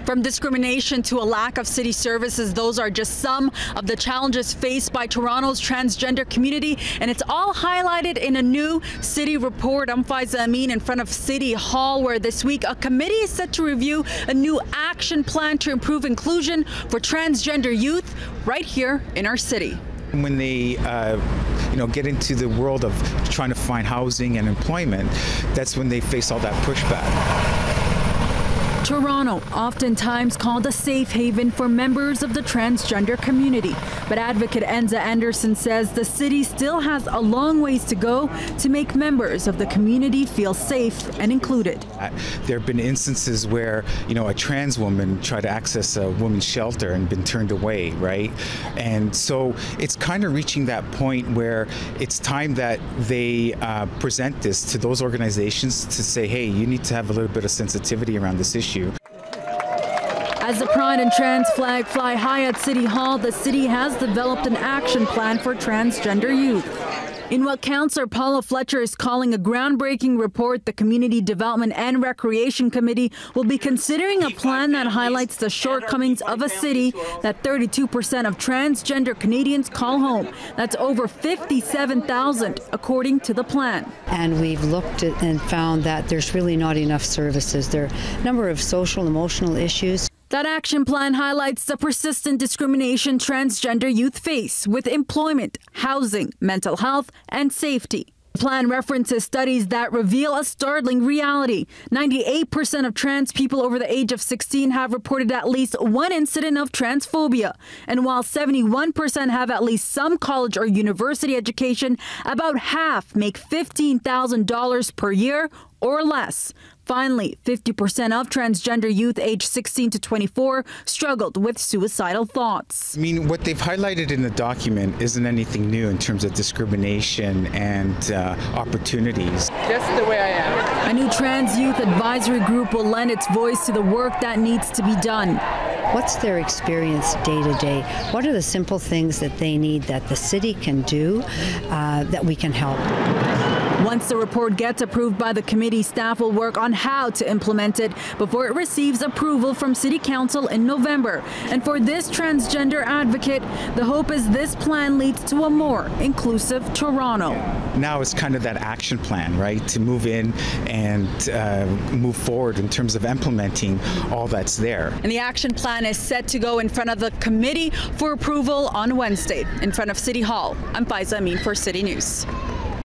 From discrimination to a lack of city services, those are just some of the challenges faced by Toronto's transgender community, and it's all highlighted in a new city report. I'm Enza Andersen in front of City Hall, where this week a committee is set to review a new action plan to improve inclusion for transgender youth right here in our city. When they get into the world of trying to find housing and employment, that's when they face all that pushback. Toronto, oftentimes called a safe haven for members of the transgender community. But advocate Enza Andersen says the city still has a long ways to go to make members of the community feel safe and included. There have been instances where, a trans woman tried to access a women's shelter and been turned away, right? And so it's kind of reaching that point where it's time that they present this to those organizations to say, hey, you need to have a little bit of sensitivity around this issue. As the Pride and Trans flag fly high at City Hall, the city has developed an action plan for transgender youth. In what Councillor Paula Fletcher is calling a groundbreaking report, the Community Development and Recreation Committee will be considering a plan that highlights the shortcomings of a city that 32% of transgender Canadians call home. That's over 57,000, according to the plan. And we've looked at and found that there's really not enough services. There are a number of social, emotional issues. That action plan highlights the persistent discrimination transgender youth face with employment, housing, mental health, and safety. The plan references studies that reveal a startling reality. 98% of trans people over the age of 16 have reported at least one incident of transphobia. And while 71% have at least some college or university education, about half make $15,000 per year or less. Finally, 50% of transgender youth aged 16 to 24 struggled with suicidal thoughts. What they've highlighted in the document isn't anything new in terms of discrimination and opportunities. Just the way I am. A new trans youth advisory group will lend its voice to the work that needs to be done. What's their experience day to day? What are the simple things that they need that the city can do that we can help? Once the report gets approved by the committee, staff will work on how to implement it before it receives approval from City Council in November. And for this transgender advocate, the hope is this plan leads to a more inclusive Toronto. Now it's kind of that action plan, right, to move in and move forward in terms of implementing all that's there. And the action plan is set to go in front of the committee for approval on Wednesday in front of City Hall. I'm Enza Andersen for City News.